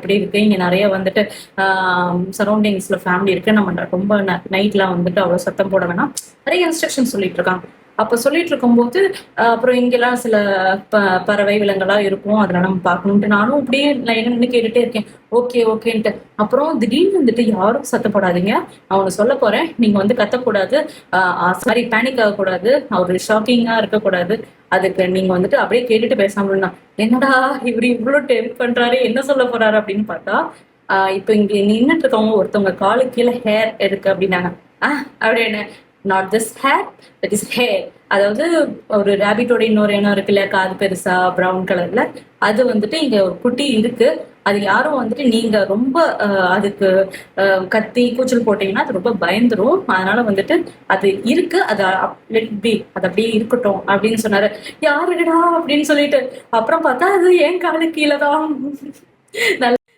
அப்படி இருக்கு. இங்க நிறைய வந்துட்டு சரௌண்டிங்ஸ்ல ஃபேமிலி இருக்கு, நம்ம ரொம்ப நைட்லாம் வந்துட்டு அவ்வளவு சத்தம் போட வேணாம், நிறைய இன்ஸ்ட்ரக்ஷன் சொல்லிட்டு இருக்காங்க. அப்ப சொல்லிட்டு இருக்கும்போது அப்புறம் இங்கெல்லாம் சில பறவை விலங்கெல்லா இருக்கும், அதெல்லாம் நம்ம பார்க்கணும்ட்டு நானும் அப்படியே நின்று கேட்டுட்டே இருக்கேன். ஓகே ஓகேன்ட்டு. அப்புறம் திடீர்னு வந்துட்டு யாரும் சத்தப்படாதீங்க, அவனை சொல்ல போறேன், நீங்க வந்து கத்தக்கூடாது, சாரி பேனிக் ஆகக்கூடாது, அவரு ஷாக்கிங்கா இருக்கக்கூடாது, அதுக்கு நீங்க வந்துட்டு அப்படியே கேட்டுட்டு பேசாம. என்னடா இவரு இவ்வளவு டெம்ப் பண்றாரு, என்ன சொல்ல போறாரு அப்படின்னு பார்த்தா, இப்ப இங்க நின்னுட்டு இருக்கவங்க ஒருத்தவங்க காலு கீழே ஹேர் இருக்கு அப்படின்னாங்க. அப்படின்னு not this hair, that is hair. அதாவது ஒரு ரேபிட்டோட இன்னொரு இனம் இருக்கு இல்லையா, காது பெருசா ப்ரௌன் கலர்ல, அது வந்துட்டு இங்க ஒரு குட்டி இருக்கு. அது யாரும் வந்துட்டு நீங்க ரொம்ப அதுக்கு கத்தி கூச்சல் போட்டீங்கன்னா அது ரொம்ப பயந்துரும். அதனால வந்துட்டு அது இருக்கு, அது லெட் பி, அது அப்படியே இருக்கட்டும் அப்படின்னு சொன்னாரு. யாருடா அப்படின்னு சொல்லிட்டு அப்புறம் பார்த்தா அது ஏன் காலு கீழே தான்.